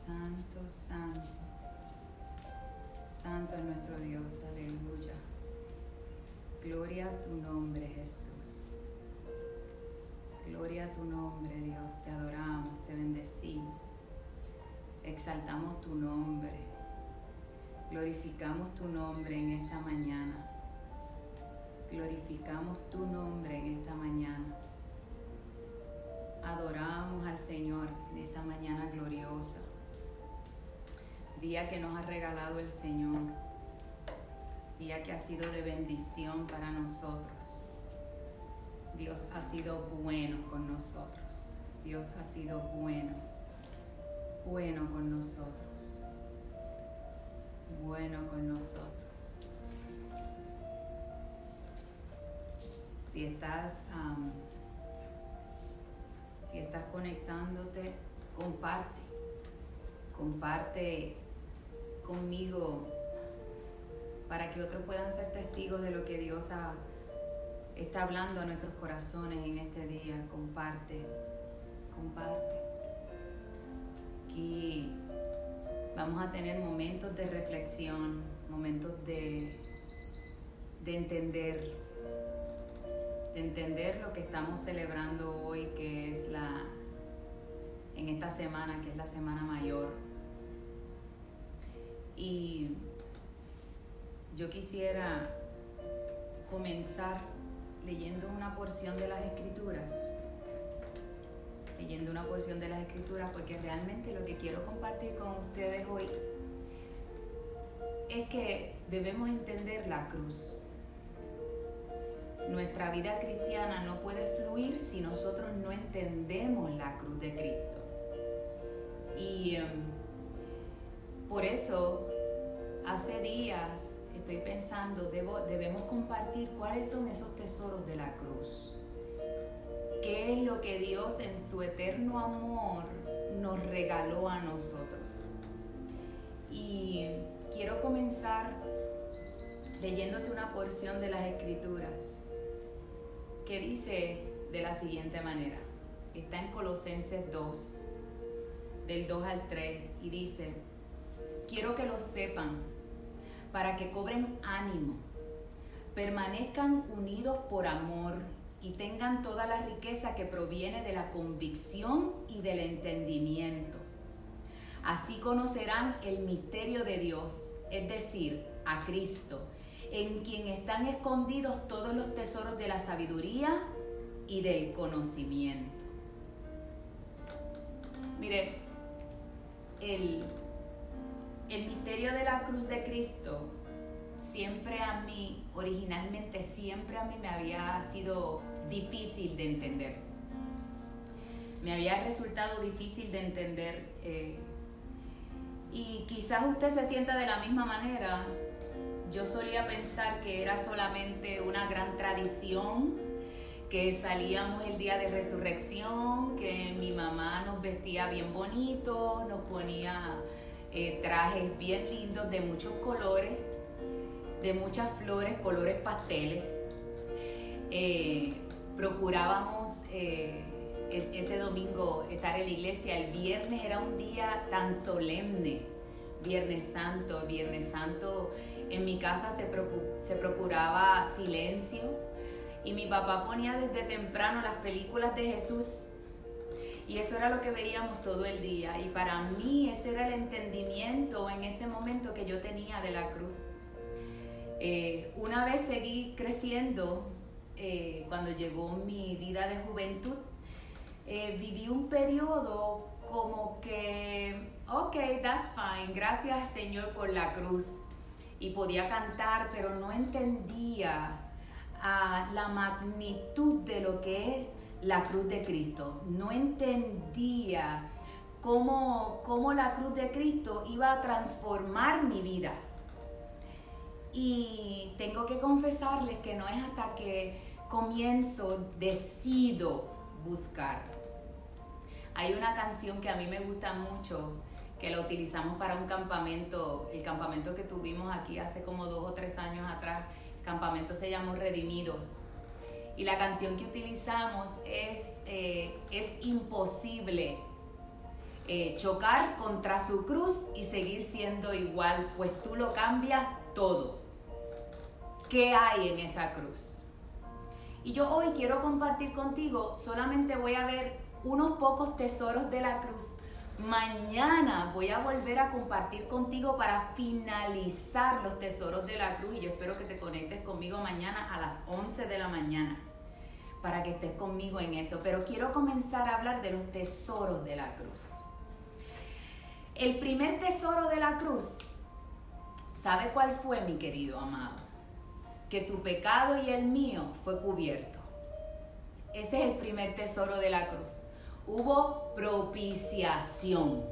santo, santo. Santo es nuestro Dios, aleluya. Gloria a tu nombre, Jesús. Gloria a tu nombre, Dios. Te adoramos, te bendecimos. Exaltamos tu nombre. Glorificamos tu nombre en esta mañana. Glorificamos tu nombre en esta mañana. Adoramos al Señor en esta mañana gloriosa. Día que nos ha regalado el Señor. Día que ha sido de bendición para nosotros. Dios ha sido bueno con nosotros. Dios ha sido bueno con nosotros. Bueno con nosotros. Si estás conectándote, comparte conmigo para que otros puedan ser testigos de lo que Dios está hablando a nuestros corazones en este día. Comparte. Aquí vamos a tener momentos de reflexión, momentos de entender lo que estamos celebrando hoy, que es en esta semana, que es la Semana Mayor. Y yo quisiera comenzar leyendo una porción de las Escrituras. Porque realmente lo que quiero compartir con ustedes hoy es que debemos entender la cruz. Nuestra vida cristiana no puede fluir si nosotros no entendemos la cruz de Cristo. Y por eso, hace días estoy pensando, debemos compartir cuáles son esos tesoros de la cruz. ¿Qué es lo que Dios en su eterno amor nos regaló a nosotros? Y quiero comenzar leyéndote una porción de las Escrituras que dice de la siguiente manera. Está en Colosenses 2, del 2 al 3, y dice: quiero que lo sepan, para que cobren ánimo, permanezcan unidos por amor y tengan toda la riqueza que proviene de la convicción y del entendimiento. Así conocerán el misterio de Dios, es decir, a Cristo, en quien están escondidos todos los tesoros de la sabiduría y del conocimiento. Mire, el misterio de la cruz de Cristo originalmente siempre a mí me había sido difícil de entender. Me había resultado difícil de entender. Y quizás usted se sienta de la misma manera. Yo solía pensar que era solamente una gran tradición, que salíamos el día de resurrección, que mi mamá nos vestía bien bonito, nos ponía trajes bien lindos de muchos colores, de muchas flores, colores pasteles. Procurábamos ese domingo estar en la iglesia. El viernes era un día tan solemne, Viernes Santo. En mi casa se procuraba silencio y mi papá ponía desde temprano las películas de Jesús. Y eso era lo que veíamos todo el día. Y para mí ese era el entendimiento en ese momento que yo tenía de la cruz. Una vez seguí creciendo, cuando llegó mi vida de juventud, viví un periodo como que, ok, that's fine, gracias Señor por la cruz. Y podía cantar, pero no entendía la magnitud de lo que es la cruz de Cristo. No entendía cómo la cruz de Cristo iba a transformar mi vida. Y tengo que confesarles que no es hasta que decido buscar. Hay una canción que a mí me gusta mucho, que la utilizamos para un campamento, el campamento que tuvimos aquí hace como 2 o 3 años atrás. El campamento se llamó Redimidos. Y la canción que utilizamos es imposible chocar contra su cruz y seguir siendo igual, pues tú lo cambias todo. ¿Qué hay en esa cruz? Y yo hoy quiero compartir contigo, solamente voy a ver unos pocos tesoros de la cruz. Mañana voy a volver a compartir contigo para finalizar los tesoros de la cruz y yo espero que te conectes conmigo mañana a las 11 de la mañana para que estés conmigo en eso. Pero quiero comenzar a hablar de los tesoros de la cruz. El primer tesoro de la cruz, ¿sabe cuál fue, mi querido amado? Que tu pecado y el mío fue cubierto. Ese es el primer tesoro de la cruz. Hubo propiciación.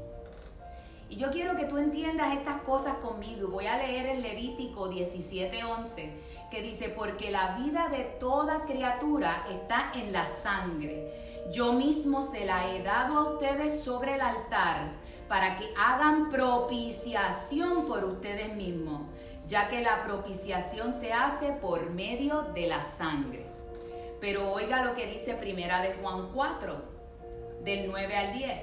Y yo quiero que tú entiendas estas cosas conmigo. Voy a leer en Levítico 17:11, que dice, porque la vida de toda criatura está en la sangre. Yo mismo se la he dado a ustedes sobre el altar para que hagan propiciación por ustedes mismos, ya que la propiciación se hace por medio de la sangre. Pero oiga lo que dice Primera de Juan 4, del 9 al 10.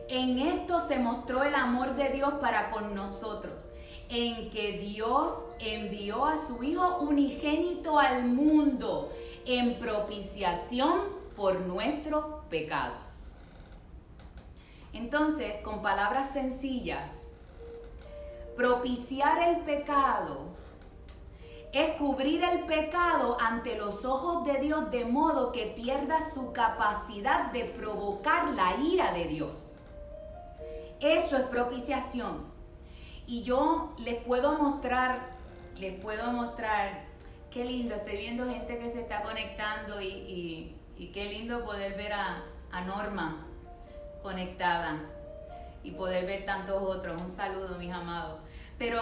En esto se mostró el amor de Dios para con nosotros, en que Dios envió a su Hijo unigénito al mundo en propiciación por nuestros pecados. Entonces, con palabras sencillas, propiciar el pecado es cubrir el pecado ante los ojos de Dios de modo que pierda su capacidad de provocar la ira de Dios. Eso es propiciación. Y yo les puedo mostrar, qué lindo, estoy viendo gente que se está conectando y qué lindo poder ver a Norma conectada y poder ver tantos otros. Un saludo, mis amados. Pero,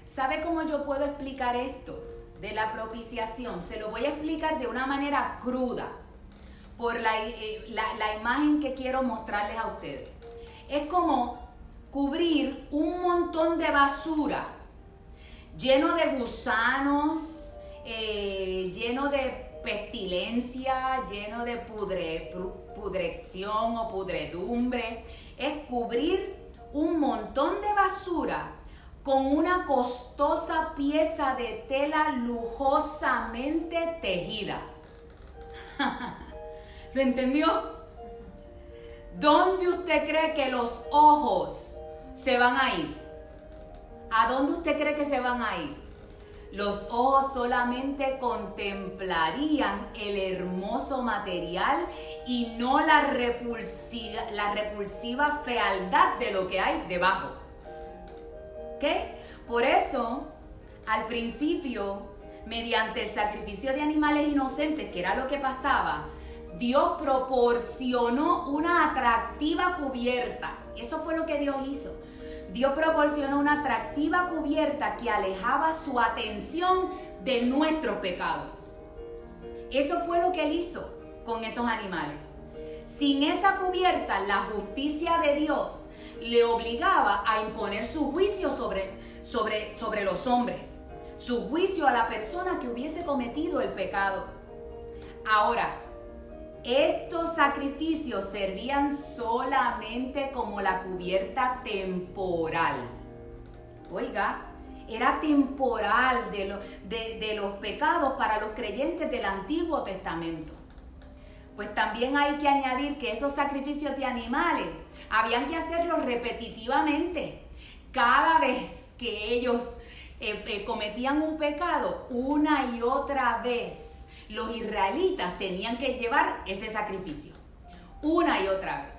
¿sabe cómo yo puedo explicar esto de la propiciación? Se lo voy a explicar de una manera cruda por la imagen que quiero mostrarles a ustedes. Es como cubrir un montón de basura lleno de gusanos, lleno de pestilencia, lleno de pudrección o pudredumbre. Es cubrir un montón de basura con una costosa pieza de tela lujosamente tejida. ¿Lo entendió? ¿Dónde usted cree que los ojos se van a ir? ¿A dónde usted cree que se van a ir? Los ojos solamente contemplarían el hermoso material y no la repulsiva fealdad de lo que hay debajo. ¿Ok? Por eso, al principio, mediante el sacrificio de animales inocentes, que era lo que pasaba, Dios proporcionó una atractiva cubierta. Eso fue lo que Dios hizo. Dios proporcionó una atractiva cubierta que alejaba su atención de nuestros pecados. Eso fue lo que Él hizo con esos animales. Sin esa cubierta, la justicia de Dios le obligaba a imponer su juicio sobre los hombres, su juicio a la persona que hubiese cometido el pecado. Ahora, estos sacrificios servían solamente como la cubierta temporal. Oiga, era temporal de los pecados para los creyentes del Antiguo Testamento. Pues también hay que añadir que esos sacrificios de animales habían que hacerlos repetitivamente. Cada vez que ellos cometían un pecado, una y otra vez, los israelitas tenían que llevar ese sacrificio, una y otra vez.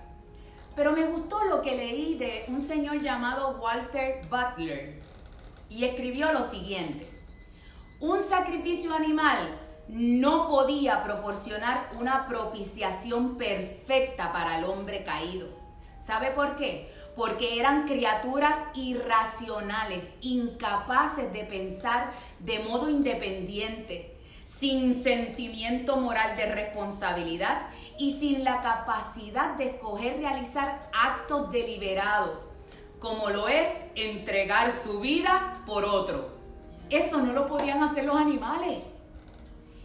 Pero me gustó lo que leí de un señor llamado Walter Butler, y escribió lo siguiente: un sacrificio animal no podía proporcionar una propiciación perfecta para el hombre caído. ¿Sabe por qué? Porque eran criaturas irracionales, incapaces de pensar de modo independiente, sin sentimiento moral de responsabilidad y sin la capacidad de escoger realizar actos deliberados, como lo es entregar su vida por otro. Eso no lo podían hacer los animales.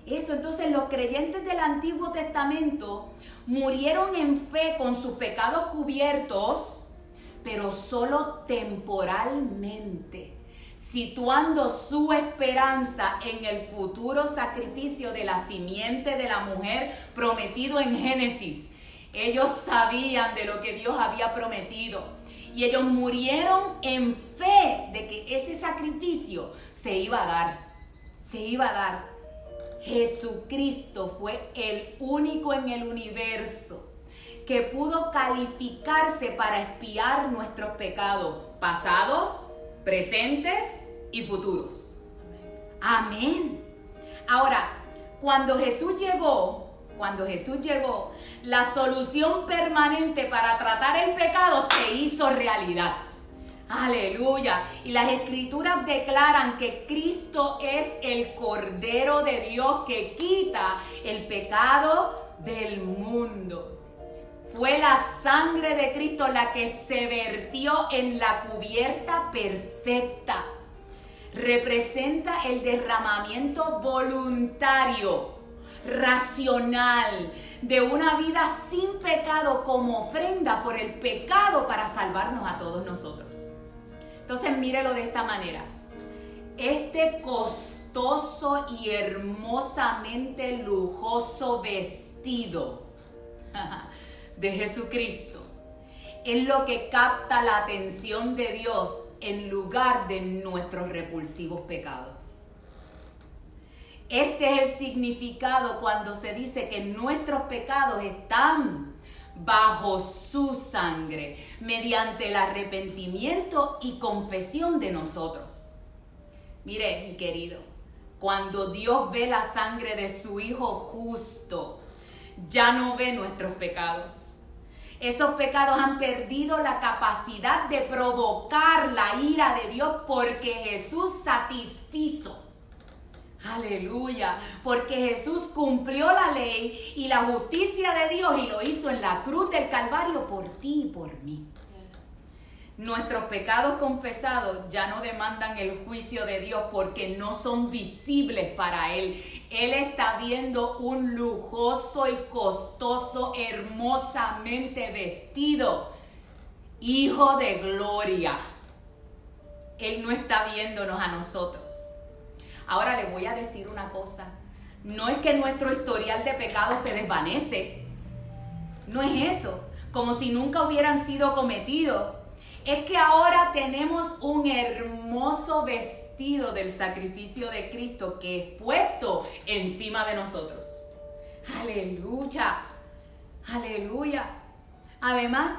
Eso, entonces los creyentes del Antiguo Testamento murieron en fe con sus pecados cubiertos, pero solo temporalmente, situando su esperanza en el futuro sacrificio de la simiente de la mujer prometido en Génesis. Ellos sabían de lo que Dios había prometido y ellos murieron en fe de que ese sacrificio se iba a dar. Jesucristo fue el único en el universo que pudo calificarse para expiar nuestros pecados pasados, presentes y futuros. Amén. Ahora, cuando Jesús llegó, la solución permanente para tratar el pecado se hizo realidad. Aleluya. Y las escrituras declaran que Cristo es el Cordero de Dios que quita el pecado del mundo. Fue la sangre de Cristo la que se vertió en la cubierta perfecta. Representa el derramamiento voluntario, racional, de una vida sin pecado como ofrenda por el pecado para salvarnos a todos nosotros. Entonces mírelo de esta manera. Este costoso y hermosamente lujoso vestido de Jesucristo es lo que capta la atención de Dios en lugar de nuestros repulsivos pecados. Este es el significado cuando se dice que nuestros pecados están bajo su sangre, mediante el arrepentimiento y confesión de nosotros. Mire, mi querido, cuando Dios ve la sangre de su Hijo justo, ya no ve nuestros pecados. Esos pecados han perdido la capacidad de provocar la ira de Dios porque Jesús satisfizo. Aleluya, porque Jesús cumplió la ley y la justicia de Dios y lo hizo en la cruz del Calvario por ti y por mí. Nuestros pecados confesados ya no demandan el juicio de Dios porque no son visibles para Él. Él está viendo un lujoso y costoso, hermosamente vestido Hijo de gloria. Él no está viéndonos a nosotros. Ahora les voy a decir una cosa. No es que nuestro historial de pecado se desvanece. No es eso. Como si nunca hubieran sido cometidos. Es que ahora tenemos un hermoso vestido del sacrificio de Cristo que es puesto encima de nosotros. Aleluya. Aleluya. Además,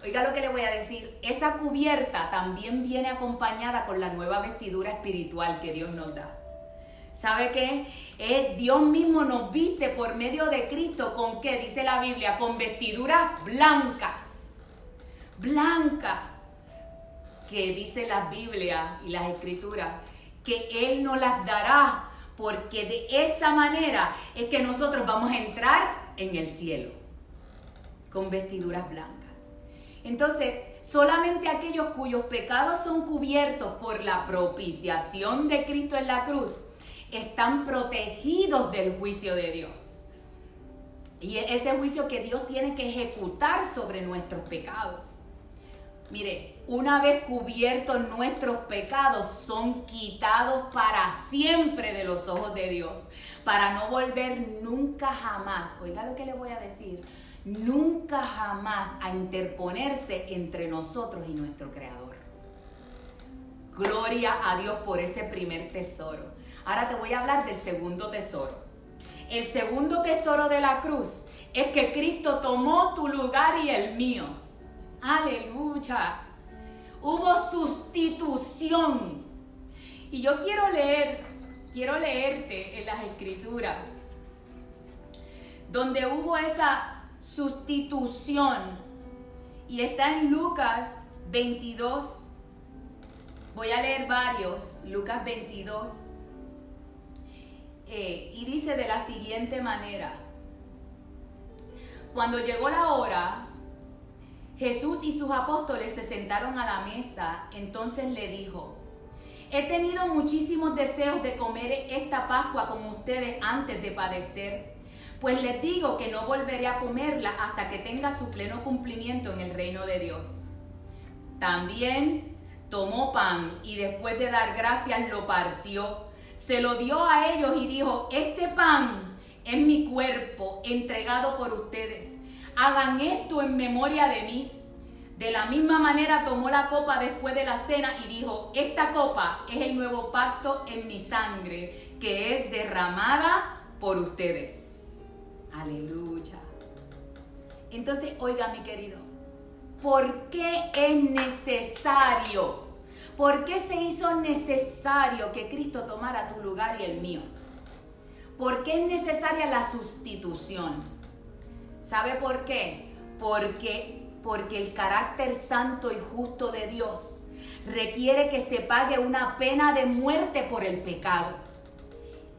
oiga lo que le voy a decir, esa cubierta también viene acompañada con la nueva vestidura espiritual que Dios nos da. ¿Sabe qué? Dios mismo nos viste por medio de Cristo, ¿con qué? Dice la Biblia, con vestiduras blancas. Blanca, que dice la Biblia y las Escrituras, que Él nos las dará, porque de esa manera es que nosotros vamos a entrar en el cielo, con vestiduras blancas. Entonces, solamente aquellos cuyos pecados son cubiertos por la propiciación de Cristo en la cruz, están protegidos del juicio de Dios. Y ese juicio que Dios tiene que ejecutar sobre nuestros pecados. Mire, una vez cubiertos nuestros pecados, son quitados para siempre de los ojos de Dios, para no volver nunca jamás, oiga lo que le voy a decir, nunca jamás a interponerse entre nosotros y nuestro Creador. Gloria a Dios por ese primer tesoro. Ahora te voy a hablar del segundo tesoro. El segundo tesoro de la cruz es que Cristo tomó tu lugar y el mío. Aleluya. Hubo sustitución. Y yo quiero leerte en las Escrituras donde hubo esa sustitución. Y está en Lucas 22. Voy a leer varios. Lucas 22. Y dice de la siguiente manera: cuando llegó la hora, Jesús y sus apóstoles se sentaron a la mesa. Entonces le dijo: He tenido muchísimos deseos de comer esta Pascua con ustedes antes de padecer, pues les digo que no volveré a comerla hasta que tenga su pleno cumplimiento en el reino de Dios. También tomó pan y después de dar gracias lo partió, se lo dio a ellos y dijo: este pan es mi cuerpo entregado por ustedes. Hagan esto en memoria de mí. De la misma manera tomó la copa después de la cena y dijo: esta copa es el nuevo pacto en mi sangre, que es derramada por ustedes. Aleluya. Entonces, oiga, mi querido, ¿por qué es necesario? ¿Por qué se hizo necesario que Cristo tomara tu lugar y el mío? ¿Por qué es necesaria la sustitución? ¿Sabe por qué? Porque el carácter santo y justo de Dios requiere que se pague una pena de muerte por el pecado.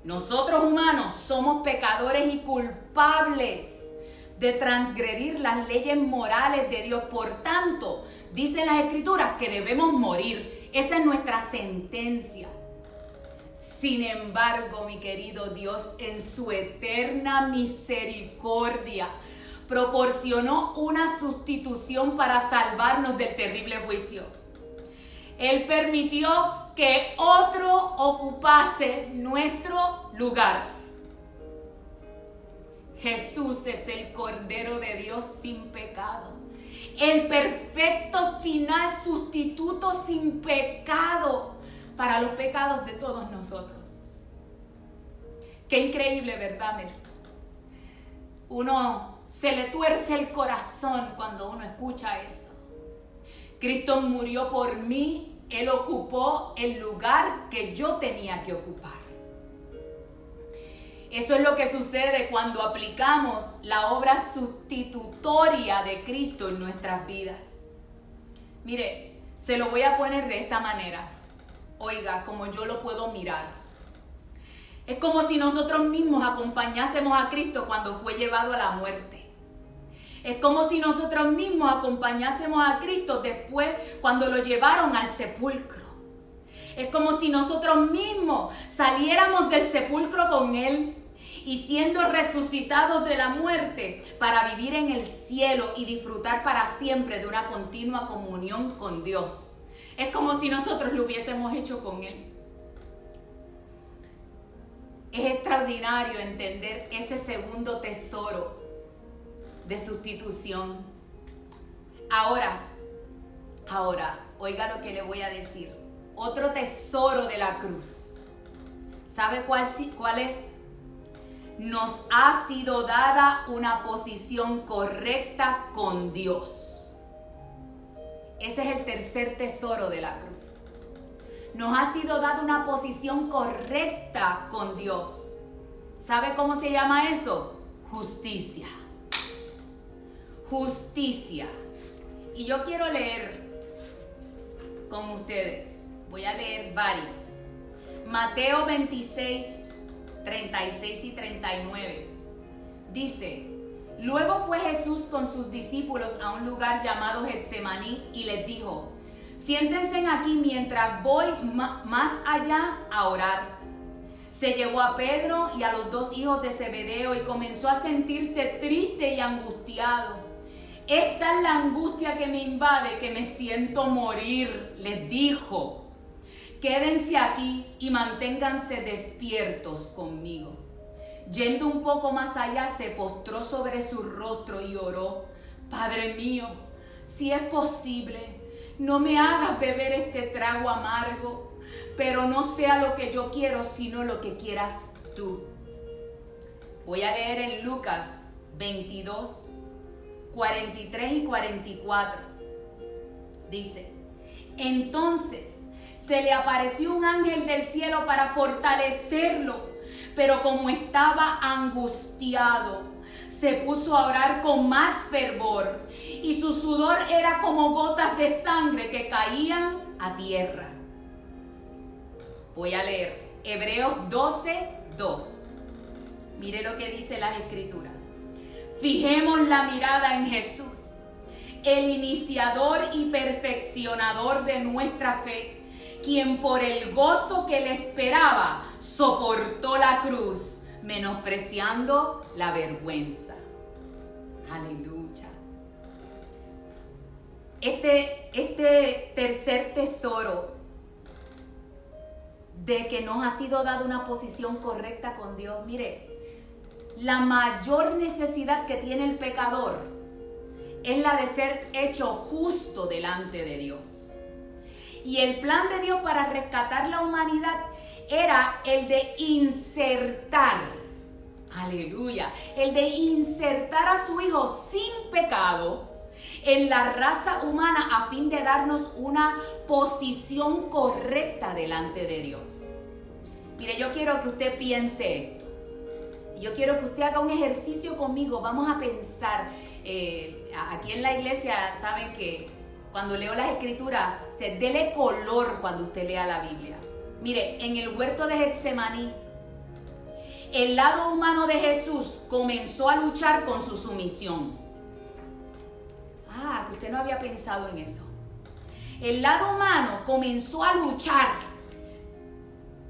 Nosotros humanos somos pecadores y culpables de transgredir las leyes morales de Dios. Por tanto, dicen las Escrituras que debemos morir. Esa es nuestra sentencia. Sin embargo, mi querido Dios, en su eterna misericordia, proporcionó una sustitución para salvarnos del terrible juicio. Él permitió que otro ocupase nuestro lugar. Jesús es el Cordero de Dios sin pecado, el perfecto final sustituto sin pecado para los pecados de todos nosotros. Qué increíble, ¿verdad? Se le tuerce el corazón cuando uno escucha eso. Cristo murió por mí, Él ocupó el lugar que yo tenía que ocupar. Eso es lo que sucede cuando aplicamos la obra sustitutoria de Cristo en nuestras vidas. Mire, se lo voy a poner de esta manera. Oiga, como yo lo puedo mirar. Es como si nosotros mismos acompañásemos a Cristo cuando fue llevado a la muerte. Es como si nosotros mismos acompañásemos a Cristo después cuando lo llevaron al sepulcro. Es como si nosotros mismos saliéramos del sepulcro con Él y siendo resucitados de la muerte para vivir en el cielo y disfrutar para siempre de una continua comunión con Dios. Es como si nosotros lo hubiésemos hecho con Él. Es extraordinario entender ese segundo tesoro de sustitución. Ahora, oiga lo que le voy a decir. Otro tesoro de la cruz. ¿Sabe cuál es? Nos ha sido dada una posición correcta con Dios. Ese es el tercer tesoro de la cruz. Nos ha sido dada una posición correcta con Dios. ¿Sabe cómo se llama eso? Justicia. Justicia. Y yo quiero leer con ustedes. Voy a leer varios. Mateo 26, 36 y 39. Dice: luego fue Jesús con sus discípulos a un lugar llamado Getsemaní y les dijo: siéntense aquí mientras voy más allá a orar. Se llevó a Pedro y a los dos hijos de Zebedeo y comenzó a sentirse triste y angustiado. Esta es la angustia que me invade, que me siento morir, les dijo. Quédense aquí y manténganse despiertos conmigo. Yendo un poco más allá, se postró sobre su rostro y oró: Padre mío, si es posible, no me hagas beber este trago amargo, pero no sea lo que yo quiero, sino lo que quieras tú. Voy a leer en Lucas 22, 43 y 44. Dice: entonces se le apareció un ángel del cielo para fortalecerlo, pero como estaba angustiado, se puso a orar con más fervor y su sudor era como gotas de sangre que caían a tierra. Voy a leer Hebreos 12, 2. Mire lo que dice las Escrituras. Fijemos la mirada en Jesús, el iniciador y perfeccionador de nuestra fe, quien por el gozo que le esperaba soportó la cruz, menospreciando la vergüenza. Aleluya. Este tercer tesoro de que nos ha sido dada una posición correcta con Dios. Mire, la mayor necesidad que tiene el pecador es la de ser hecho justo delante de Dios. Y el plan de Dios para rescatar la humanidad era el de insertar, aleluya, el de insertar a su Hijo sin pecado en la raza humana a fin de darnos una posición correcta delante de Dios. Mire, yo quiero que usted piense esto. Yo quiero que usted haga un ejercicio conmigo. Vamos a pensar. Aquí en la iglesia saben que cuando leo las escrituras, dele color cuando usted lea la Biblia. Mire, en el huerto de Getsemaní, el lado humano de Jesús comenzó a luchar con su sumisión. Que usted no había pensado en eso. El lado humano comenzó a luchar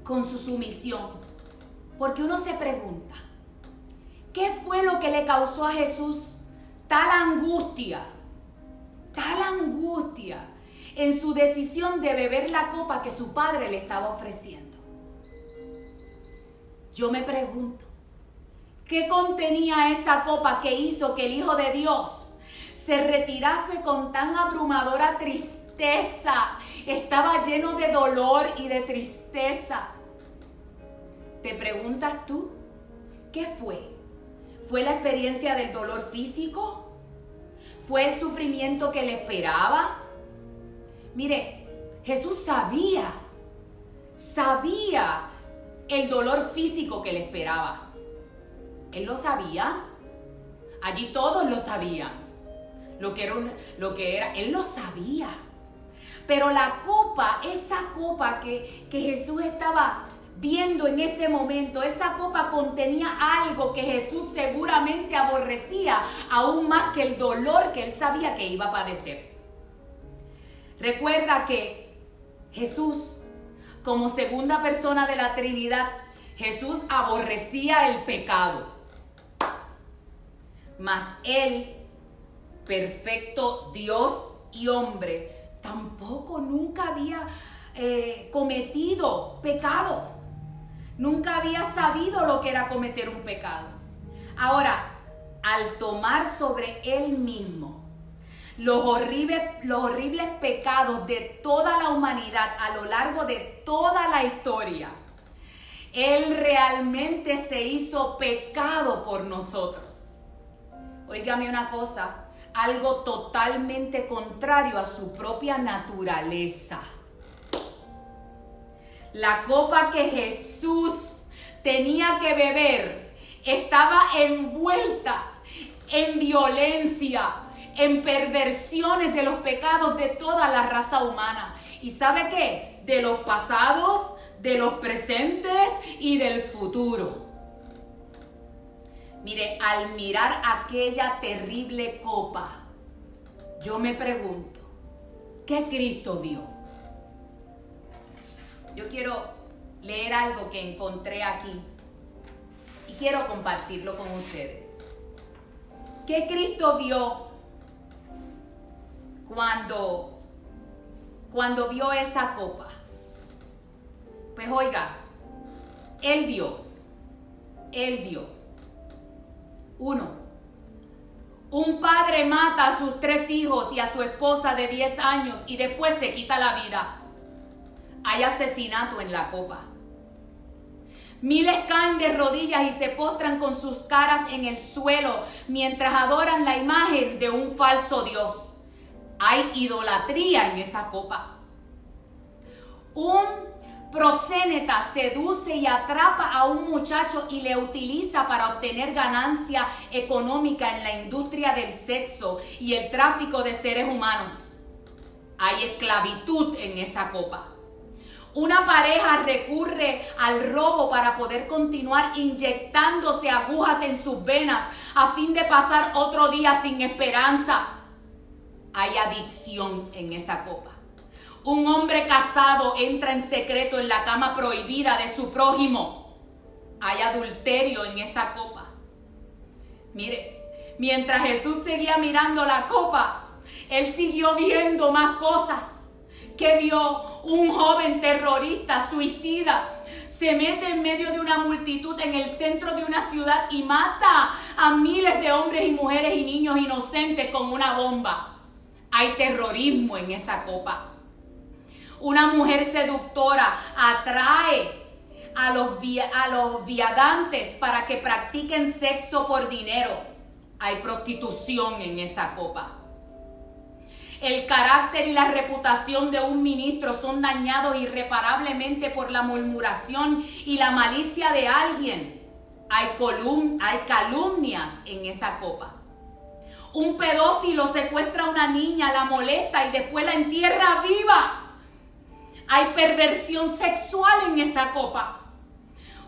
con su sumisión. Porque uno se pregunta, ¿qué fue lo que le causó a Jesús tal angustia en su decisión de beber la copa que su padre le estaba ofreciendo? Yo me pregunto, ¿qué contenía esa copa que hizo que el Hijo de Dios se retirase con tan abrumadora tristeza? Estaba lleno de dolor y de tristeza. ¿Te preguntas tú? ¿Qué fue? ¿Fue la experiencia del dolor físico? ¿Fue el sufrimiento que le esperaba? Mire, Jesús sabía el dolor físico que le esperaba. Él lo sabía. Allí todos lo sabían. Lo que era, él lo sabía. Pero la copa, esa copa que Jesús estaba viendo en ese momento, esa copa contenía algo que Jesús seguramente aborrecía, aún más que el dolor que él sabía que iba a padecer. Recuerda que Jesús, como segunda persona de la Trinidad, Jesús aborrecía el pecado. Mas él, perfecto Dios y hombre, tampoco nunca había cometido pecado. Nunca había sabido lo que era cometer un pecado. Ahora, al tomar sobre él mismo los horribles pecados de toda la humanidad a lo largo de toda la historia, él realmente se hizo pecado por nosotros. Óigame una cosa, algo totalmente contrario a su propia naturaleza. La copa que Jesús tenía que beber estaba envuelta en violencia, en perversiones de los pecados de toda la raza humana. ¿Y sabe qué? De los pasados, de los presentes y del futuro. Mire, al mirar aquella terrible copa, yo me pregunto, ¿qué Cristo vio? Yo quiero leer algo que encontré aquí y quiero compartirlo con ustedes. ¿Qué Cristo vio cuando vio esa copa? Pues oiga, Él vio. 1. Un padre mata a sus 3 hijos y a su esposa de 10 años y después se quita la vida. Hay asesinato en la copa. Miles caen de rodillas y se postran con sus caras en el suelo mientras adoran la imagen de un falso Dios. Hay idolatría en esa copa. Un proséneta seduce y atrapa a un muchacho y le utiliza para obtener ganancia económica en la industria del sexo y el tráfico de seres humanos. Hay esclavitud en esa copa. Una pareja recurre al robo para poder continuar inyectándose agujas en sus venas a fin de pasar otro día sin esperanza. Hay adicción en esa copa. Un hombre casado entra en secreto en la cama prohibida de su prójimo. Hay adulterio en esa copa. Mire, mientras Jesús seguía mirando la copa, él siguió viendo más cosas. ¿Qué vio? Un joven terrorista, suicida, se mete en medio de una multitud en el centro de una ciudad y mata a miles de hombres y mujeres y niños inocentes con una bomba. Hay terrorismo en esa copa. Una mujer seductora atrae a los viandantes para que practiquen sexo por dinero. Hay prostitución en esa copa. El carácter y la reputación de un ministro son dañados irreparablemente por la murmuración y la malicia de alguien. Hay calumnias en esa copa. Un pedófilo secuestra a una niña, la molesta y después la entierra viva. Hay perversión sexual en esa copa.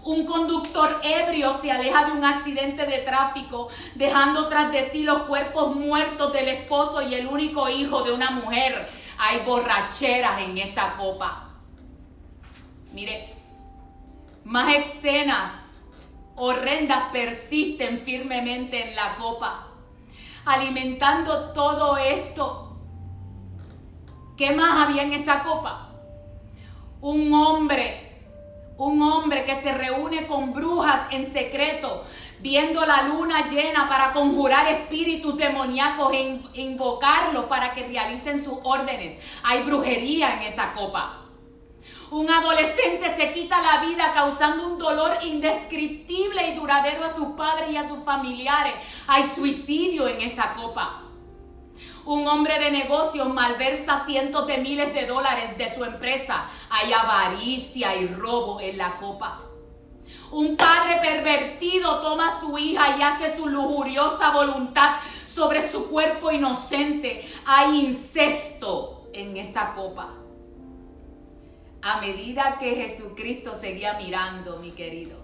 Un conductor ebrio se aleja de un accidente de tráfico, dejando tras de sí los cuerpos muertos del esposo y el único hijo de una mujer. Hay borracheras en esa copa. Mire, más escenas horrendas persisten firmemente en la copa, alimentando todo esto. ¿Qué más había en esa copa? Un hombre que se reúne con brujas en secreto, viendo la luna llena para conjurar espíritus demoníacos e invocarlos para que realicen sus órdenes. Hay brujería en esa copa. Un adolescente se quita la vida causando un dolor indescriptible y duradero a sus padres y a sus familiares. Hay suicidio en esa copa. Un hombre de negocios malversa cientos de miles de dólares de su empresa. Hay avaricia y robo en la copa. Un padre pervertido toma a su hija y hace su lujuriosa voluntad sobre su cuerpo inocente. Hay incesto en esa copa. A medida que Jesucristo seguía mirando, mi querido,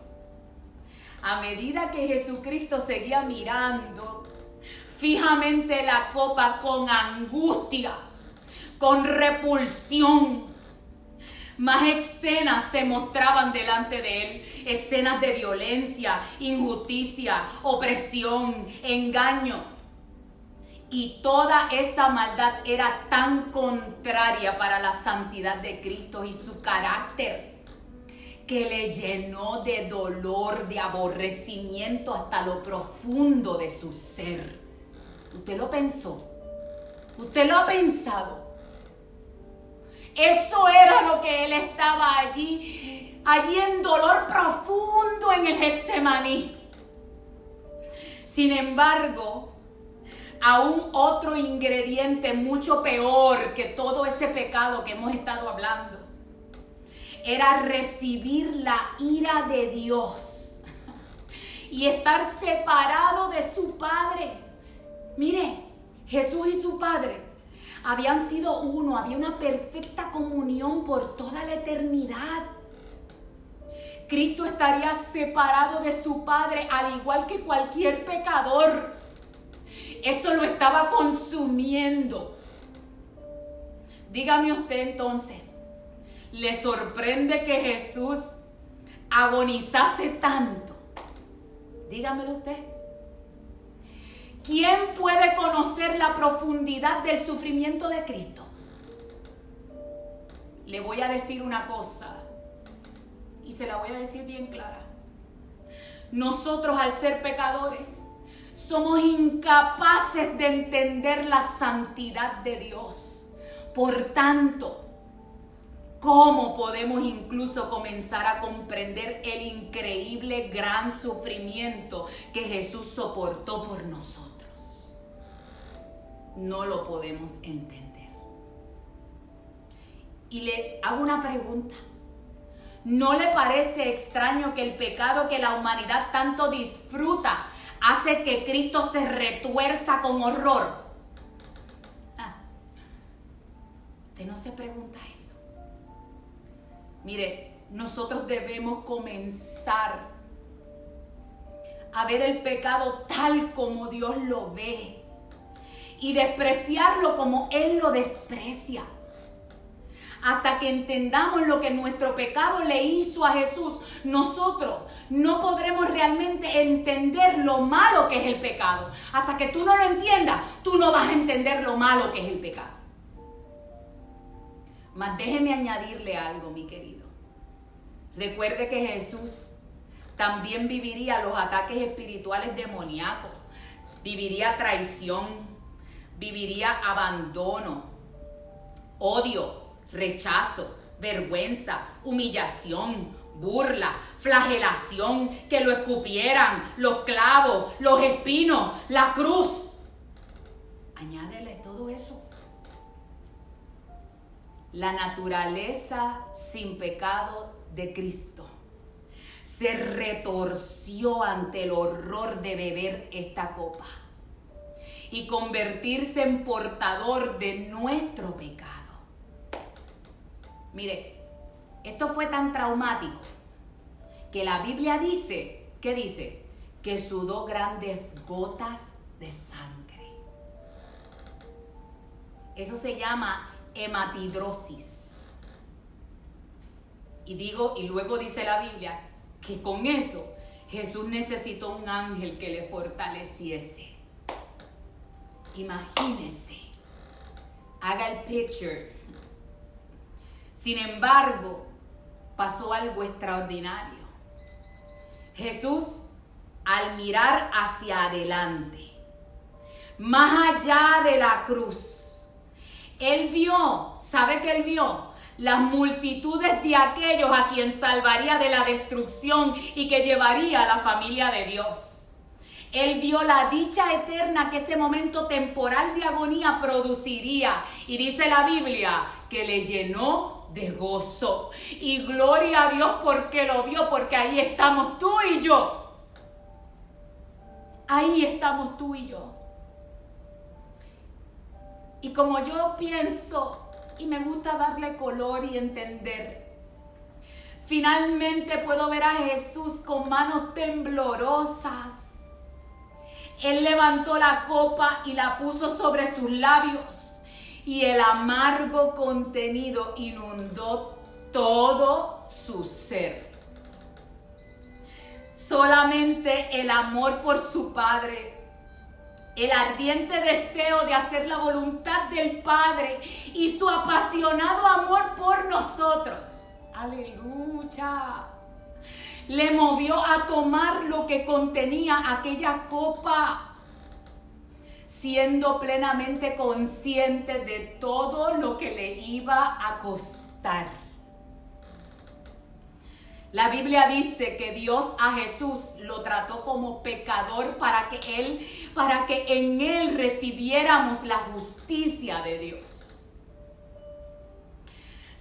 a medida que Jesucristo seguía mirando fijamente la copa con angustia, con repulsión, más escenas se mostraban delante de él, escenas de violencia, injusticia, opresión, engaño. Y toda esa maldad era tan contraria para la santidad de Cristo y su carácter, que le llenó de dolor, de aborrecimiento hasta lo profundo de su ser. ¿Usted lo pensó? ¿Usted lo ha pensado? Eso era lo que él estaba allí en dolor profundo en el Getsemaní. Sin embargo, aún otro ingrediente mucho peor que todo ese pecado que hemos estado hablando era recibir la ira de Dios y estar separado de su Padre. Mire, Jesús y su Padre habían sido uno, había una perfecta comunión por toda la eternidad. Cristo estaría separado de su Padre al igual que cualquier pecador. Eso lo estaba consumiendo. Dígame usted entonces, ¿le sorprende que Jesús agonizase tanto? Dígamelo usted. ¿Quién puede conocer la profundidad del sufrimiento de Cristo? Le voy a decir una cosa y se la voy a decir bien clara. Nosotros, al ser pecadores, somos incapaces de entender la santidad de Dios. Por tanto, ¿cómo podemos incluso comenzar a comprender el increíble gran sufrimiento que Jesús soportó por nosotros? No lo podemos entender. Y le hago una pregunta. ¿No le parece extraño que el pecado que la humanidad tanto disfruta hace que Cristo se retuerza con horror? ¿Usted no se pregunta eso? Mire, nosotros debemos comenzar a ver el pecado tal como Dios lo ve y despreciarlo como Él lo desprecia. hasta que entendamos lo que nuestro pecado le hizo a Jesús, nosotros no podremos realmente entender lo malo que es el pecado. Hasta que tú no lo entiendas, tú no vas a entender lo malo que es el pecado. Mas déjeme añadirle algo, mi querido. Recuerde que Jesús también viviría los ataques espirituales demoníacos, viviría traición, viviría abandono, odio, rechazo, vergüenza, humillación, burla, flagelación, que lo escupieran, los clavos, los espinos, la cruz. Añádele todo eso. La naturaleza sin pecado de Cristo se retorció ante el horror de beber esta copa y convertirse en portador de nuestro pecado. Mire, esto fue tan traumático que la Biblia dice, ¿qué dice? Que sudó grandes gotas de sangre. Eso se llama hematidrosis. Y luego dice la Biblia que con eso Jesús necesitó un ángel que le fortaleciese. Imagínese, haga el picture. Sin embargo, pasó algo extraordinario. Jesús, al mirar hacia adelante, más allá de la cruz, él vio, ¿sabe qué él vio? Las multitudes de aquellos a quien salvaría de la destrucción y que llevaría a la familia de Dios. Él vio la dicha eterna que ese momento temporal de agonía produciría. Y dice la Biblia que le llenó de gozo. Y gloria a Dios porque lo vio, porque ahí estamos tú y yo. Ahí estamos tú y yo. Y como yo pienso y me gusta darle color y entender, finalmente puedo ver a Jesús con manos temblorosas. Él levantó la copa y la puso sobre sus labios y el amargo contenido inundó todo su ser. Solamente el amor por su Padre, el ardiente deseo de hacer la voluntad del Padre y su apasionado amor por nosotros, aleluya, le movió a tomar lo que contenía aquella copa, siendo plenamente consciente de todo lo que le iba a costar. La Biblia dice que Dios a Jesús lo trató como pecador para que en él recibiéramos la justicia de Dios.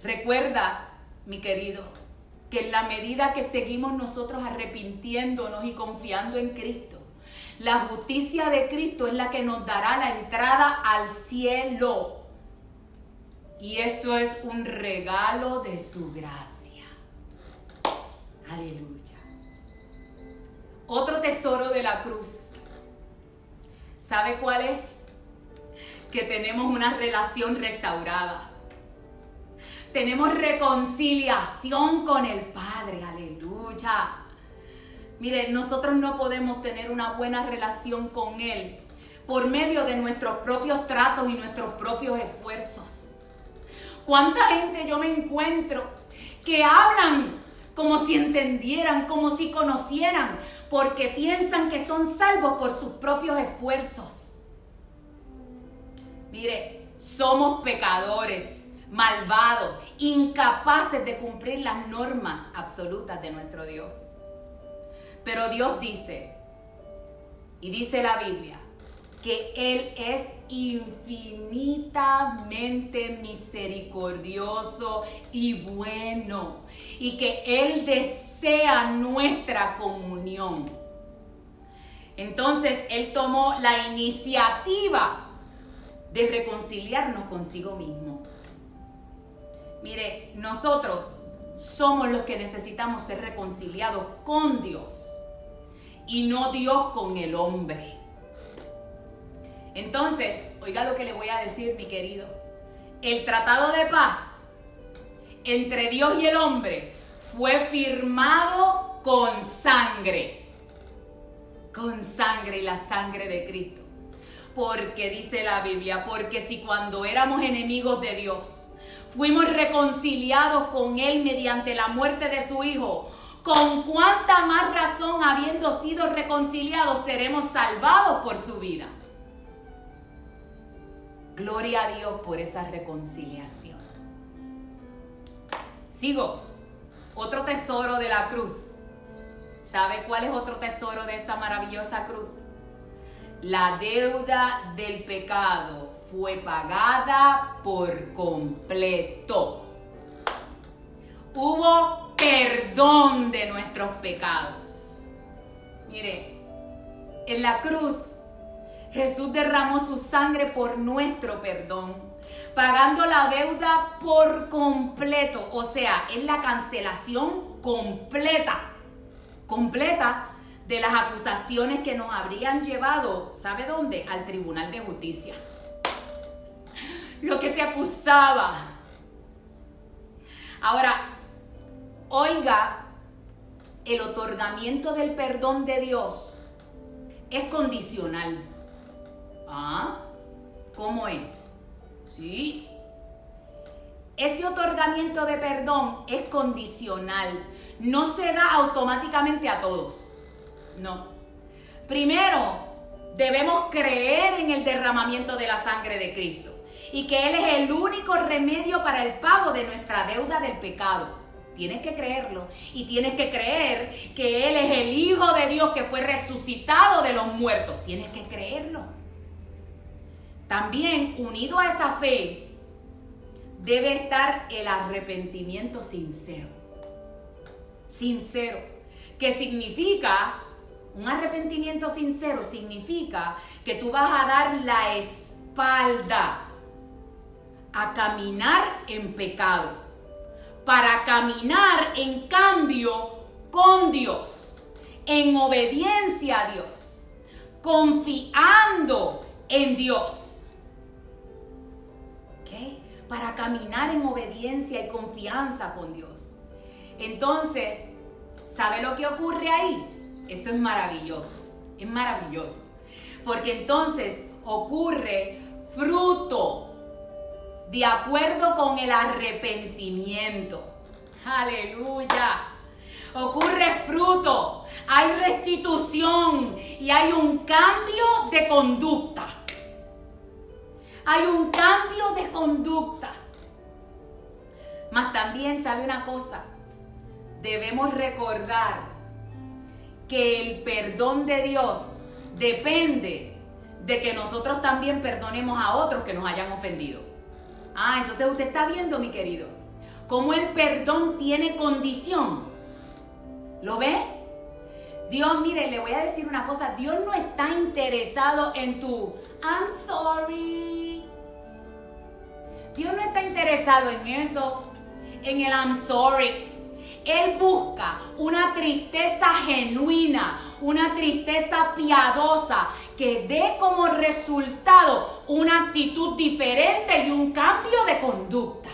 Recuerda, mi querido, que en la medida que seguimos nosotros arrepintiéndonos y confiando en Cristo, la justicia de Cristo es la que nos dará la entrada al cielo. Y esto es un regalo de su gracia. Aleluya. Otro tesoro de la cruz. ¿Sabe cuál es? Que tenemos una relación restaurada. Tenemos reconciliación con el Padre. Aleluya. Mire, nosotros no podemos tener una buena relación con Él por medio de nuestros propios tratos y nuestros propios esfuerzos. ¿Cuánta gente yo me encuentro que hablan como si entendieran, como si conocieran, porque piensan que son salvos por sus propios esfuerzos? Mire, somos pecadores, malvados, incapaces de cumplir las normas absolutas de nuestro Dios. Pero Dios dice, y dice la Biblia, que Él es infinitamente misericordioso y bueno, y que Él desea nuestra comunión. Entonces Él tomó la iniciativa de reconciliarnos consigo mismo. Mire, nosotros somos los que necesitamos ser reconciliados con Dios y no Dios con el hombre. Entonces, oiga lo que le voy a decir, mi querido. El tratado de paz entre Dios y el hombre fue firmado con sangre y la sangre de Cristo. Porque dice la Biblia, porque si cuando éramos enemigos de Dios, fuimos reconciliados con Él mediante la muerte de su Hijo, con cuánta más razón, habiendo sido reconciliados, seremos salvados por su vida. Gloria a Dios por esa reconciliación. Sigo. Otro tesoro de la cruz. ¿Sabe cuál es otro tesoro de esa maravillosa cruz? La deuda del pecado fue pagada por completo. Hubo perdón de nuestros pecados. Mire, en la cruz Jesús derramó su sangre por nuestro perdón, pagando la deuda por completo. O sea, es la cancelación completa de las acusaciones que nos habrían llevado, ¿sabe dónde? Al Tribunal de Justicia. Lo que te acusaba. Ahora, oiga, el otorgamiento del perdón de Dios es condicional. ¿Ah? ¿Cómo es? Sí. Ese otorgamiento de perdón es condicional. No se da automáticamente a todos. No. Primero, debemos creer en el derramamiento de la sangre de Cristo y que Él es el único remedio para el pago de nuestra deuda del pecado. Tienes que creerlo y tienes que creer que Él es el Hijo de Dios que fue resucitado de los muertos. Tienes que creerlo. También, unido a esa fe, debe estar el arrepentimiento sincero. Sincero. ¿Qué significa? Un arrepentimiento sincero significa que tú vas a dar la espalda a caminar en pecado, para caminar en cambio con Dios, en obediencia a Dios, confiando en Dios. Para caminar en obediencia y confianza con Dios. Entonces, ¿sabe lo que ocurre ahí? Esto es maravilloso, porque entonces ocurre fruto de acuerdo con el arrepentimiento. ¡Aleluya! Ocurre fruto, hay restitución y hay un cambio de conducta. Hay un cambio de conducta. Mas también, ¿sabe una cosa? Debemos recordar que el perdón de Dios depende de que nosotros también perdonemos a otros que nos hayan ofendido. Entonces usted está viendo, mi querido, cómo el perdón tiene condición. ¿Lo ve? Dios, mire, le voy a decir una cosa. Dios no está interesado en tu I'm sorry. Dios no está interesado en eso, en el I'm sorry. Él busca una tristeza genuina, una tristeza piadosa que dé como resultado una actitud diferente y un cambio de conducta.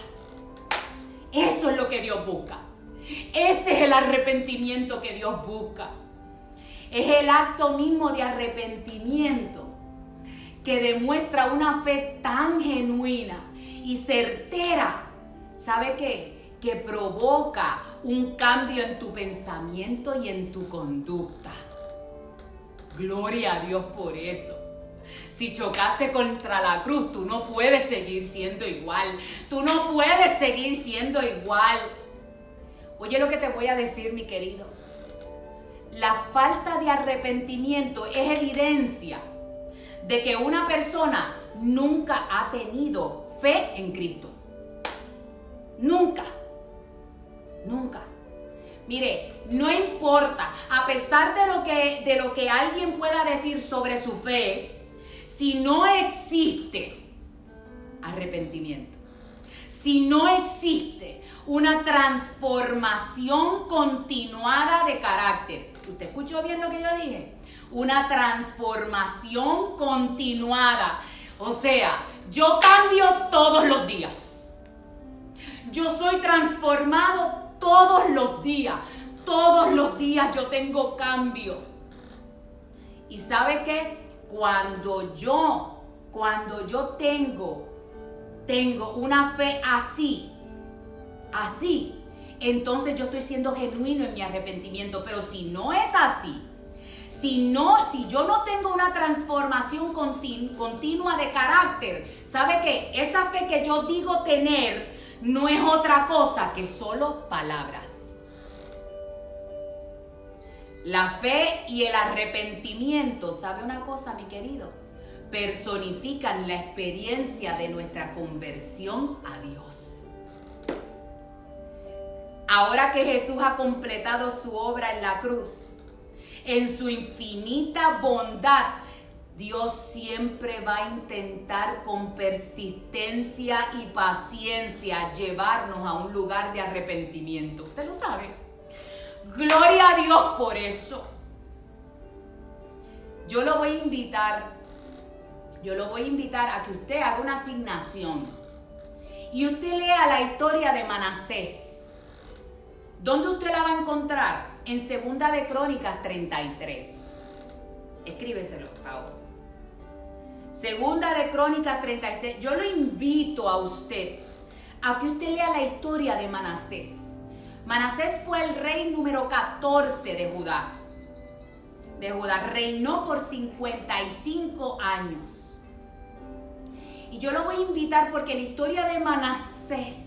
Eso es lo que Dios busca. Ese es el arrepentimiento que Dios busca. Es el acto mismo de arrepentimiento que demuestra una fe tan genuina y certera. ¿Sabe qué? Que provoca un cambio en tu pensamiento y en tu conducta. Gloria a Dios por eso. Si chocaste contra la cruz, tú no puedes seguir siendo igual. Tú no puedes seguir siendo igual. Oye lo que te voy a decir, mi querido. La falta de arrepentimiento es evidencia de que una persona nunca ha tenido fe en Cristo. Nunca. Mire, no importa, a pesar de lo que alguien pueda decir sobre su fe, si no existe arrepentimiento, si no existe una transformación continuada de carácter. ¿Usted escuchó bien lo que yo dije? Una transformación continuada. O sea, yo cambio todos los días. yo soy transformado todos los días. Todos los días yo tengo cambio. ¿Y sabe qué? Cuando yo tengo una fe así, entonces yo estoy siendo genuino en mi arrepentimiento. Pero si no es así, si yo no tengo una transformación continua de carácter, ¿sabe qué? Esa fe que yo digo tener no es otra cosa que solo palabras. La fe y el arrepentimiento, ¿sabe una cosa, mi querido? Personifican la experiencia de nuestra conversión a Dios. Ahora que Jesús ha completado su obra en la cruz, en su infinita bondad, Dios siempre va a intentar con persistencia y paciencia llevarnos a un lugar de arrepentimiento. ¿Usted lo sabe? Gloria a Dios por eso. Yo lo voy a invitar a que usted haga una asignación y usted lea la historia de Manasés. ¿Dónde usted la va a encontrar? En Segunda de Crónicas 33. Escríbeselo, por favor. Segunda de Crónicas 33. Yo lo invito a usted a que usted lea la historia de Manasés. Manasés fue el rey número 14 de Judá. Reinó por 55 años. Y yo lo voy a invitar porque la historia de Manasés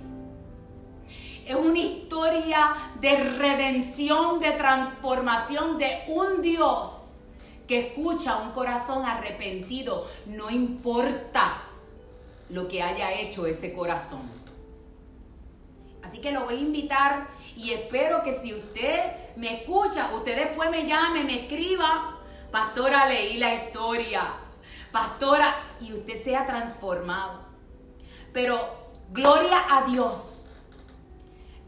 es una historia de redención, de transformación de un Dios que escucha un corazón arrepentido. No importa lo que haya hecho ese corazón. Así que lo voy a invitar y espero que si usted me escucha, usted después me llame, me escriba, pastora, leí la historia, pastora, y usted sea transformado. Pero gloria a Dios,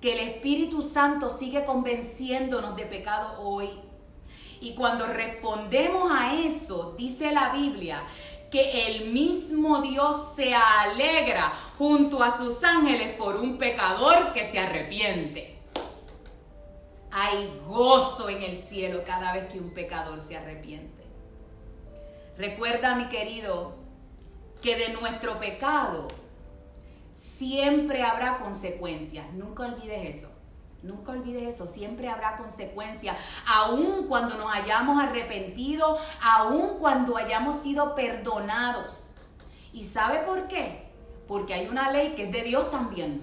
que el Espíritu Santo sigue convenciéndonos de pecado hoy. Y cuando respondemos a eso, dice la Biblia, que el mismo Dios se alegra junto a sus ángeles por un pecador que se arrepiente. Hay gozo en el cielo cada vez que un pecador se arrepiente. Recuerda, mi querido, que de nuestro pecado siempre habrá consecuencias. Nunca olvides eso. Nunca olvides eso, siempre habrá consecuencias, aun cuando nos hayamos arrepentido, aun cuando hayamos sido perdonados. ¿Y sabe por qué? Porque hay una ley que es de Dios también.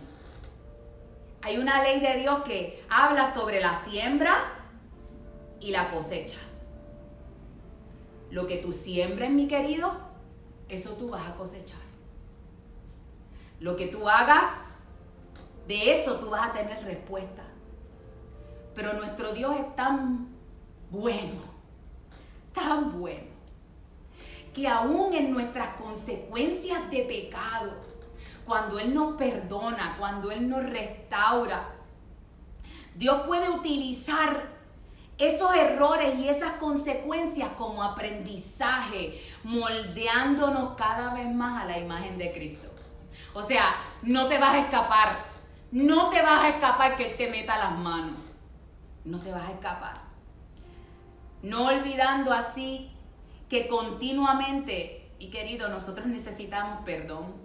Hay una ley de Dios que habla sobre la siembra y la cosecha. Lo que tú siembres, mi querido, eso tú vas a cosechar. Lo que tú hagas, de eso tú vas a tener respuesta. Pero nuestro Dios es tan bueno, que aún en nuestras consecuencias de pecado, cuando Él nos perdona, cuando Él nos restaura, Dios puede utilizar esos errores y esas consecuencias como aprendizaje, moldeándonos cada vez más a la imagen de Cristo. O sea, no te vas a escapar. No te vas a escapar que Él te meta las manos. No te vas a escapar. No olvidando así que continuamente, mi querido, nosotros necesitamos perdón.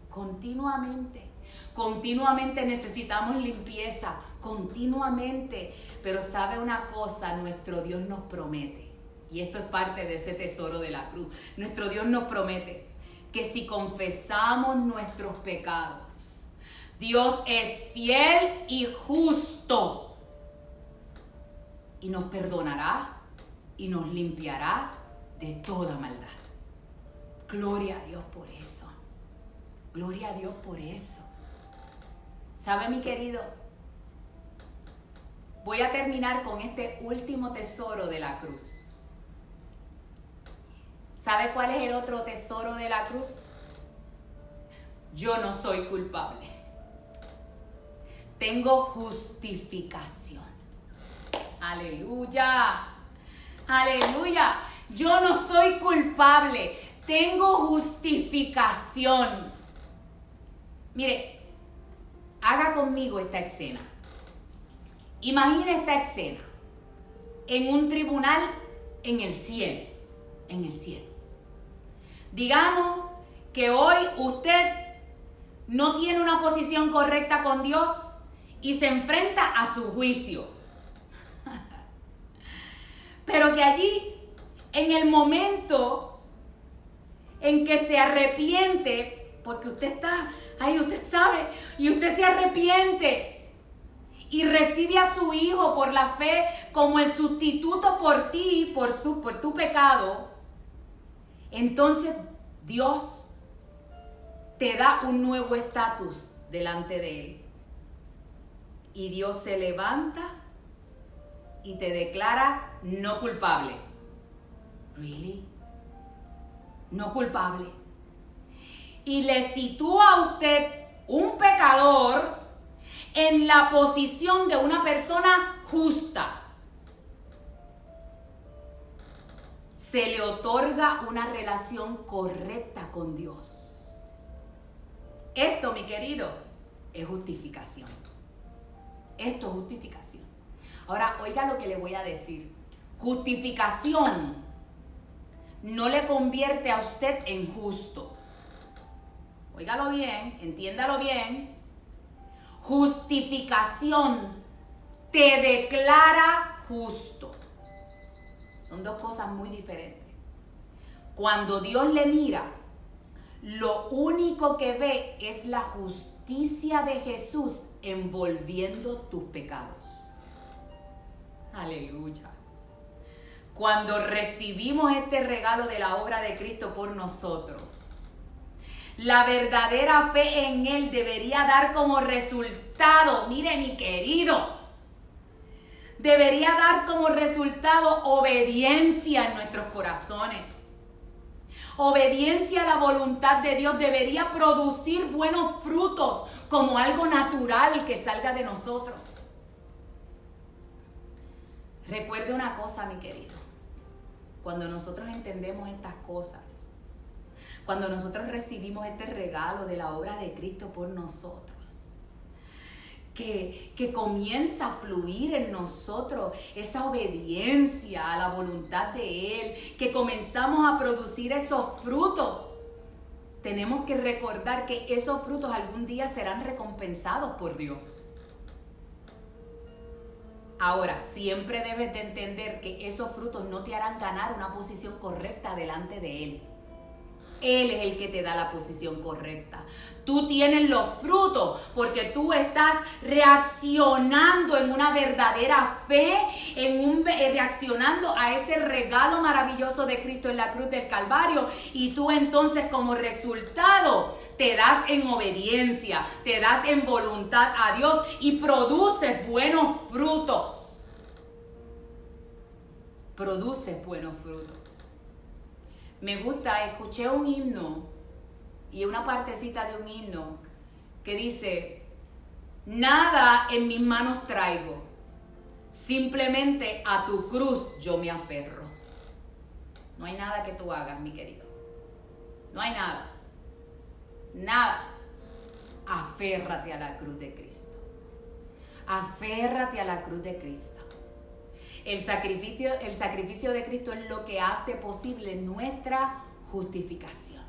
Continuamente necesitamos limpieza. Continuamente. Pero sabe una cosa, nuestro Dios nos promete. Y esto es parte de ese tesoro de la cruz. Nuestro Dios nos promete que si confesamos nuestros pecados, Dios es fiel y justo y nos perdonará y nos limpiará de toda maldad. Gloria a Dios por eso. Gloria a Dios por eso. ¿Sabe, mi querido? Voy a terminar con este último tesoro de la cruz. ¿Sabe cuál es el otro tesoro de la cruz? Yo no soy culpable. Tengo justificación. Aleluya. Aleluya. Yo no soy culpable. Tengo justificación. Mire, haga conmigo esta escena. Imagine esta escena en un tribunal en el cielo. En el cielo. Digamos que hoy usted no tiene una posición correcta con Dios y se enfrenta a su juicio. Pero que allí, en el momento en que se arrepiente, porque usted está ahí, usted sabe, y usted se arrepiente y recibe a su hijo por la fe como el sustituto por ti, por tu pecado, entonces Dios te da un nuevo estatus delante de Él. Y Dios se levanta y te declara no culpable. ¿Really? No culpable. Y le sitúa a usted, un pecador, en la posición de una persona justa. Se le otorga una relación correcta con Dios. Esto, mi querido, es justificación. Esto es justificación. Ahora, oiga lo que le voy a decir. Justificación no le convierte a usted en justo. Óigalo bien, entiéndalo bien. Justificación te declara justo. Son dos cosas muy diferentes. Cuando Dios le mira, lo único que ve es la justicia de Jesús envolviendo tus pecados. Aleluya. Cuando recibimos este regalo de la obra de Cristo por nosotros, la verdadera fe en Él debería dar como resultado, mire mi querido, debería dar como resultado obediencia en nuestros corazones. Obediencia a la voluntad de Dios debería producir buenos frutos como algo natural que salga de nosotros. Recuerde una cosa, mi querido. Cuando nosotros entendemos estas cosas, cuando nosotros recibimos este regalo de la obra de Cristo por nosotros, que comienza a fluir en nosotros esa obediencia a la voluntad de Él, que comenzamos a producir esos frutos, tenemos que recordar que esos frutos algún día serán recompensados por Dios. Ahora, siempre debes de entender que esos frutos no te harán ganar una posición correcta delante de Él. Él es el que te da la posición correcta. Tú tienes los frutos porque tú estás reaccionando en una verdadera fe, reaccionando a ese regalo maravilloso de Cristo en la cruz del Calvario. Y tú entonces como resultado te das en obediencia, te das en voluntad a Dios y produces buenos frutos. Produces buenos frutos. Me gusta, escuché un himno y una partecita de un himno que dice: nada en mis manos traigo, simplemente a tu cruz yo me aferro. No hay nada que tú hagas, mi querido. No hay nada. Nada. Aférrate a la cruz de Cristo. Aférrate a la cruz de Cristo. El sacrificio de Cristo es lo que hace posible nuestra justificación.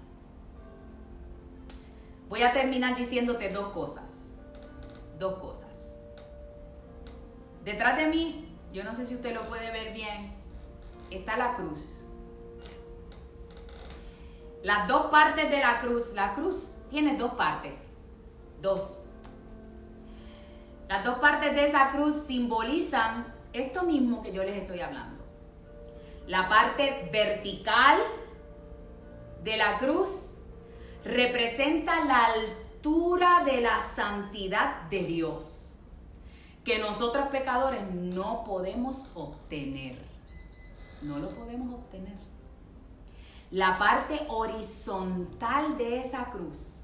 Voy a terminar diciéndote dos cosas. Dos cosas. Detrás de mí, yo no sé si usted lo puede ver bien, está la cruz. Las dos partes de la cruz tiene dos partes. Dos. Las dos partes de esa cruz simbolizan esto mismo que yo les estoy hablando. La parte vertical de la cruz representa la altura de la santidad de Dios, que nosotros pecadores no podemos obtener. No lo podemos obtener. La parte horizontal de esa cruz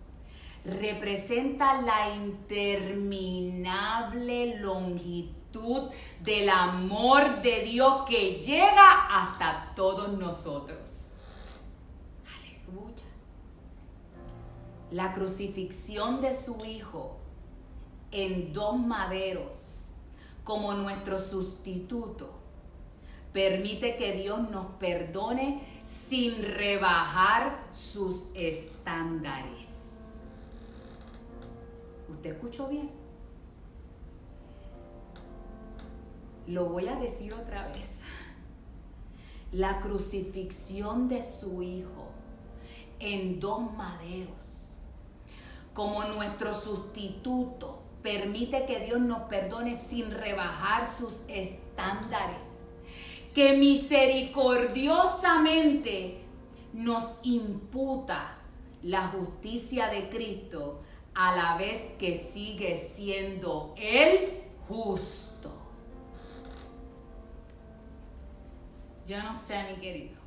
representa la interminable longitud del amor de Dios que llega hasta todos nosotros. Aleluya. La crucifixión de su Hijo en 2 maderos como nuestro sustituto, permite que Dios nos perdone sin rebajar sus estándares. ¿Usted escuchó bien? Lo voy a decir otra vez. La crucifixión de su Hijo en 2 maderos como nuestro sustituto permite que Dios nos perdone sin rebajar sus estándares, que misericordiosamente nos imputa la justicia de Cristo a la vez que sigue siendo Él justo. Yo no sé, mi querido.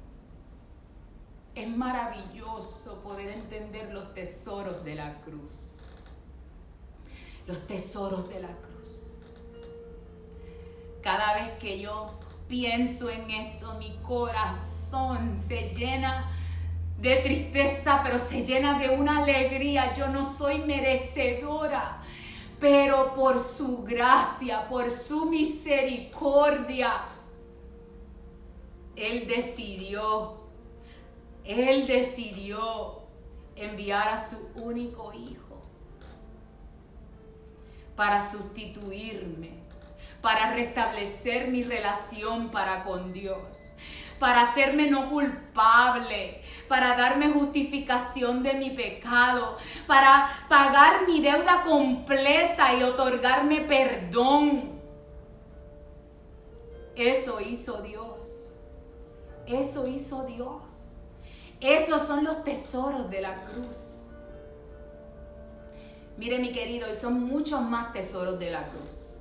Es maravilloso poder entender los tesoros de la cruz. Los tesoros de la cruz. Cada vez que yo pienso en esto, mi corazón se llena de tristeza, pero se llena de una alegría. Yo no soy merecedora, pero por su gracia, por su misericordia, Él decidió enviar a su único Hijo para sustituirme, para restablecer mi relación para con Dios, para hacerme no culpable, para darme justificación de mi pecado, para pagar mi deuda completa y otorgarme perdón. Eso hizo Dios. Eso hizo Dios. Esos son los tesoros de la cruz. Mire, mi querido, y son muchos más tesoros de la cruz.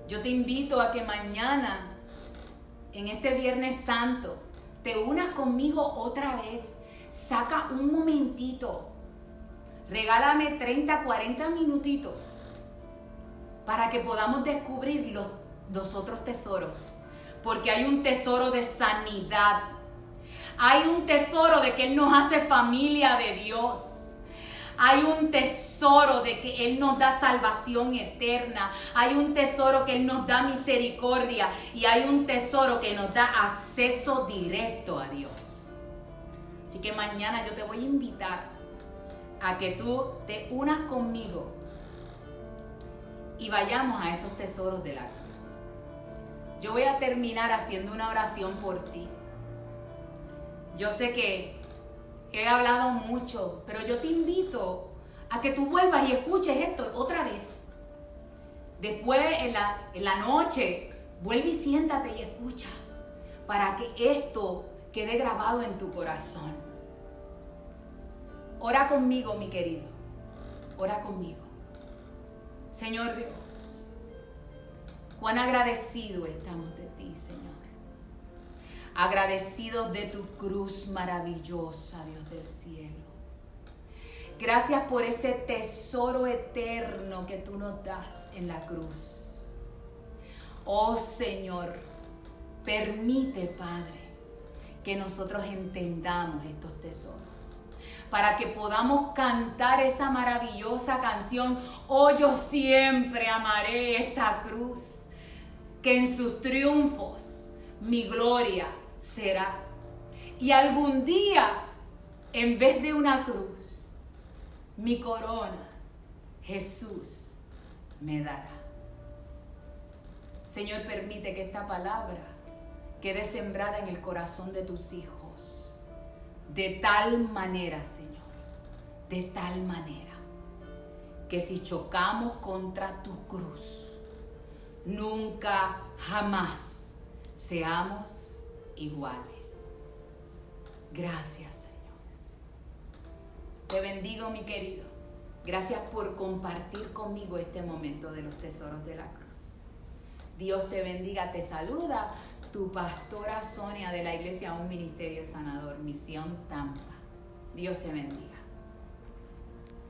Yo te invito a que mañana, en este Viernes Santo, te unas conmigo otra vez. Saca un momentito. Regálame 30, 40 minutitos para que podamos descubrir los otros tesoros. Porque hay un tesoro de sanidad. Hay un tesoro de que Él nos hace familia de Dios. Hay un tesoro de que Él nos da salvación eterna. Hay un tesoro que Él nos da misericordia. Y hay un tesoro que nos da acceso directo a Dios. Así que mañana yo te voy a invitar a que tú te unas conmigo y vayamos a esos tesoros de la cruz. Yo voy a terminar haciendo una oración por ti. Yo sé que he hablado mucho, pero yo te invito a que tú vuelvas y escuches esto otra vez. Después, en la noche, vuelve y siéntate y escucha para que esto quede grabado en tu corazón. Ora conmigo, mi querido. Ora conmigo. Señor Dios, cuán agradecidos estamos de ti, Señor. Agradecidos de tu cruz maravillosa, Dios del cielo. Gracias por ese tesoro eterno que tú nos das en la cruz. Oh Señor, permite, Padre, que nosotros entendamos estos tesoros, para que podamos cantar esa maravillosa canción, oh, yo siempre amaré esa cruz, que en sus triunfos mi gloria será. Y algún día, en vez de una cruz, mi corona Jesús me dará. Señor, permite que esta palabra quede sembrada en el corazón de tus hijos. De tal manera, Señor, de tal manera, que si chocamos contra tu cruz, nunca, jamás seamos iguales. Gracias, Señor. Te bendigo, mi querido. Gracias por compartir conmigo este momento de los tesoros de la cruz. Dios te bendiga. Te saluda tu pastora Sonia de la Iglesia Un Ministerio Sanador, Misión Tampa. Dios te bendiga.